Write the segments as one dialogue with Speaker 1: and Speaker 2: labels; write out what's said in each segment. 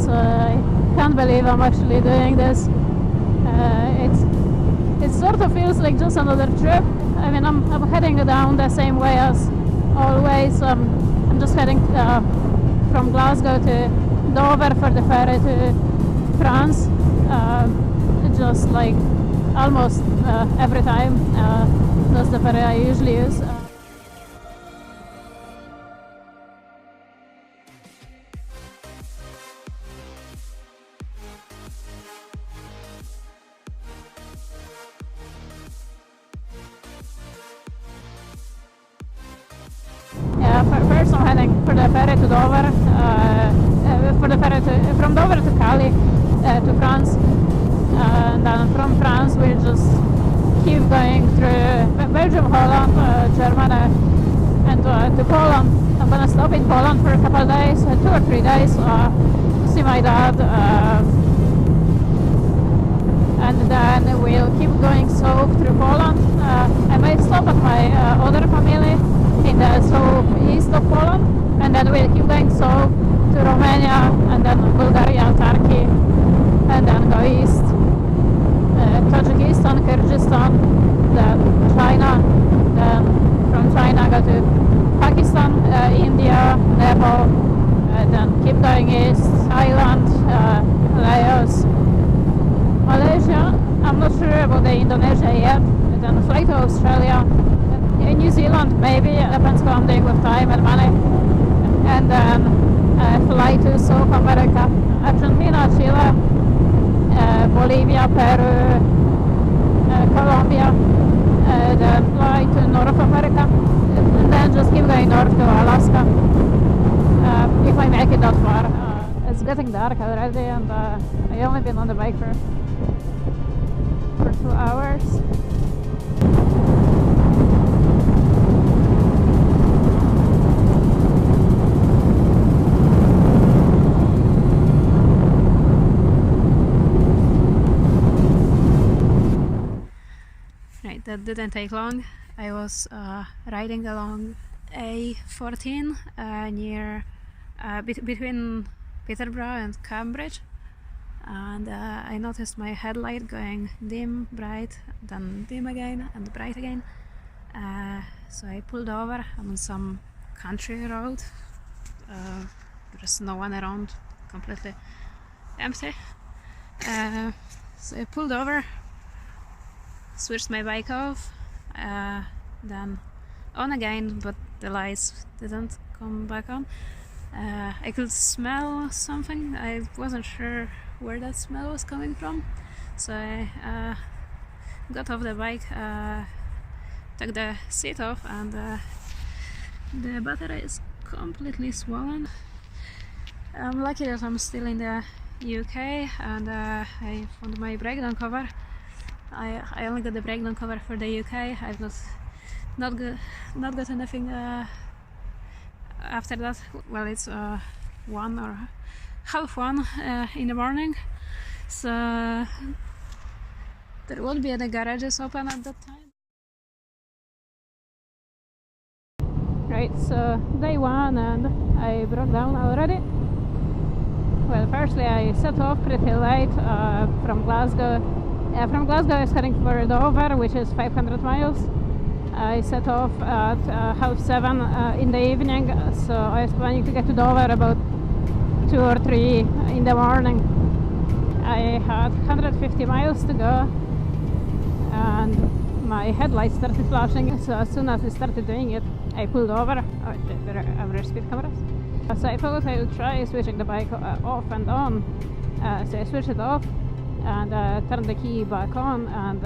Speaker 1: so I can't believe I'm actually doing this. It sort of feels like just another trip. I mean, I'm heading down the same way as always. I'm just heading from Glasgow to Dover for the ferry to France. Just like almost every time. That's the ferry I usually use. First I'm heading for the ferry to Dover, from Dover to Calais to France, and then from France we just keep going through Belgium, Holland, Germany, and to Poland. I'm gonna stop in Poland for a couple of days, 2 or 3 days, to see my dad, and then we'll keep going south through Poland. I might stop at my other family in the southeast of Poland, and then we'll keep going south to Romania, and then Bulgaria, Turkey, and then go east, Tajikistan, Kyrgyzstan, then China, then from China go to Pakistan, India, Nepal, then keep going east, Thailand, Laos, Malaysia. I'm not sure about the Indonesia yet, and then fly to Australia, New Zealand maybe, it depends what I'm doing with time and money, and then fly to South America, Argentina, Chile, Bolivia, Peru, Colombia, then fly to North America, and then just keep going north to Alaska, if I make it that far. It's getting dark already, and I only been on the bike for 2 hours. Right, that didn't take long. I was riding along A14 near between Peterborough and Cambridge, and I noticed my headlight going dim, bright, then dim again and bright again. So I pulled over. I'm on some country road. There's no one around, completely empty. So I pulled over, switched my bike off, then on again, but the lights didn't come back on. I could smell something. I wasn't sure where that smell was coming from, so I got off the bike, took the seat off, and the battery is completely swollen. I'm lucky that I'm still in the UK, and I found my breakdown cover. I only got the breakdown cover for the UK. I've not got anything after that. Well, it's 1 or half 1 in the morning, so there won't be any garages open at that time. Right, so day 1, and I broke down already. Well, firstly I set off pretty late from Glasgow. From Glasgow I was heading for Dover, which is 500 miles. I set off at 7:30 in the evening, so I was planning to get to Dover about 2 or 3 in the morning. I had 150 miles to go, and my headlights started flashing, so as soon as I started doing it, I pulled over. Oh, there are rear speed cameras. So I thought I would try switching the bike off and on. So I switched it off and turned the key back on, and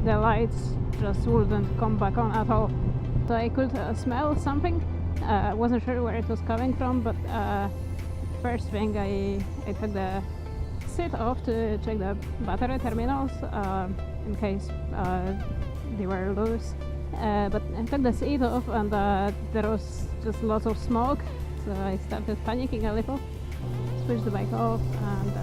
Speaker 1: the lights just wouldn't come back on at all. So I could smell something. Wasn't sure where it was coming from, but first thing I took the seat off to check the battery terminals in case they were loose. But I took the seat off, and there was just lots of smoke, so I started panicking a little. Switched the bike off, and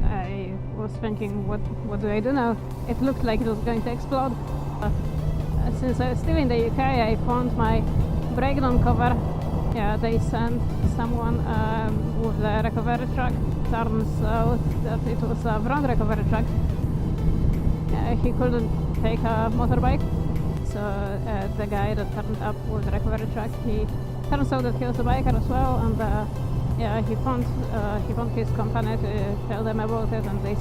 Speaker 1: I was thinking, what do I do now? It looked like it was going to explode. Since I was still in the UK, I found my breakdown cover yeah, they sent someone with the recovery truck. Turns out that it was a wrong recovery truck. He couldn't take a motorbike, so the guy that turned up with the recovery truck, he turns out that he was a biker as well, and yeah, he found his company to tell them about it, and they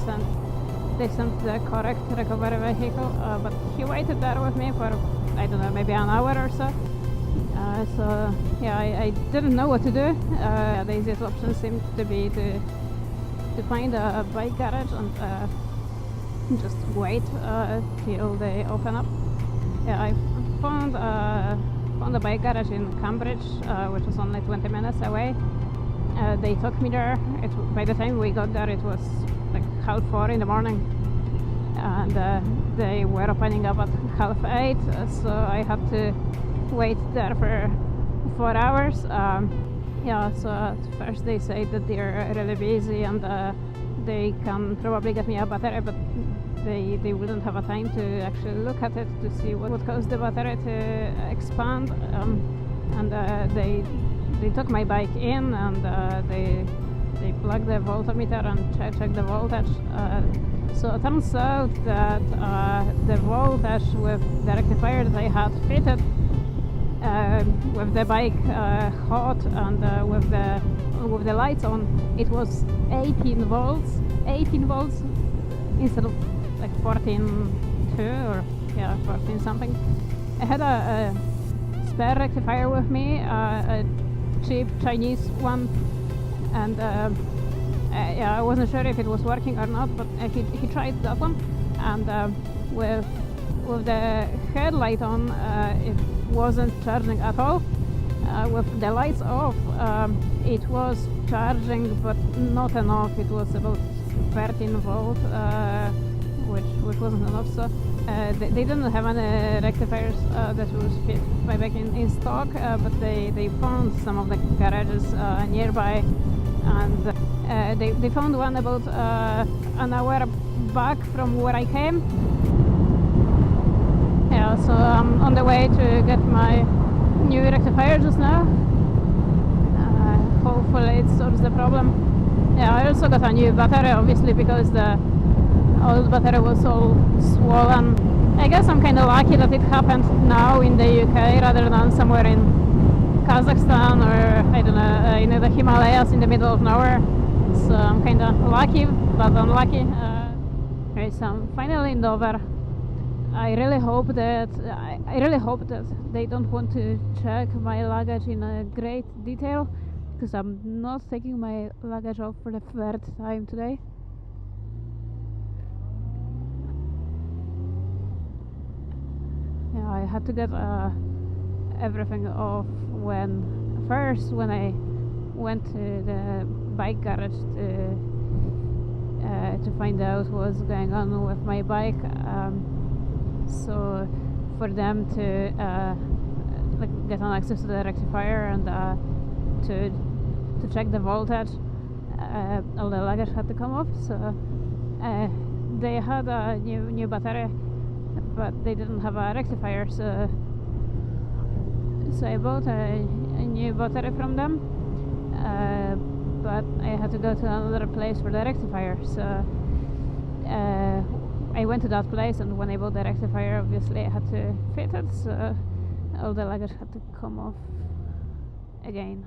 Speaker 1: sent the correct recovery vehicle, but he waited there with me for, I don't know, maybe an hour or so. So yeah, I didn't know what to do. The easiest option seemed to be to find a bike garage and just wait till they open up. Yeah, I found a bike garage in Cambridge, which was only 20 minutes away. They took me there. By the time we got there, it was like 4:30 in the morning, and they were opening up at 8:30, so I had to wait there for 4 hours. Yeah, so at first they say that they're really busy and they can probably get me a battery, but they wouldn't have a time to actually look at it to see what caused the battery to expand. And they took my bike in and they plugged the voltmeter and checked the voltage. So it turns out that the voltage with the rectifier that I had fitted with the bike hot and with the lights on, it was 18 volts instead of like 14.2 or 14 something. I had a spare rectifier with me, a cheap Chinese one, and yeah, I wasn't sure if it was working or not, but he tried that one, and with the headlight on, it wasn't charging at all. With the lights off, it was charging, but not enough. It was about 13 volt, which wasn't enough. So they didn't have any rectifiers that was fit my bike in stock, but they found some of the garages nearby, and they found one about an hour back from where I came. Yeah, so I'm on the way to get my new rectifier just now. Hopefully it solves the problem. Yeah, I also got a new battery, obviously, because the old battery was all swollen. I guess I'm kind of lucky that it happened now in the UK rather than somewhere in Kazakhstan or, I don't know, in the Himalayas in the middle of nowhere. So I'm kind of lucky, but unlucky. Okay, so I'm finally in Dover. I really hope that they don't want to check my luggage in a great detail, because I'm not taking my luggage off for the third time today. Yeah, I had to get everything off when I went to the bike garage to find out what's going on with my bike. So for them to get on access to the rectifier and to check the voltage, all the luggage had to come off. So they had a new battery, but they didn't have a rectifier. So I bought a new battery from them, but I had to go to another place for the rectifier. So I went to that place, and when I bought the rectifier, obviously I had to fit it, so all the luggage had to come off again.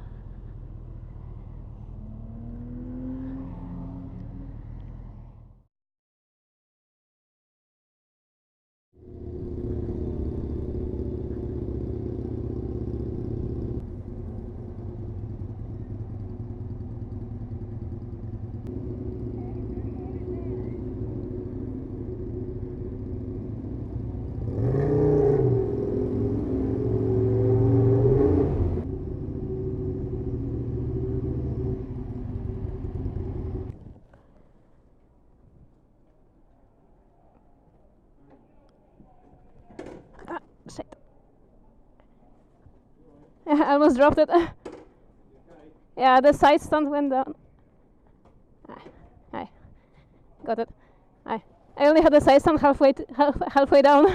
Speaker 1: Shit. I almost dropped it. Yeah, the side stand went down. Aye. Got it. Aye. I only had the side stand halfway down.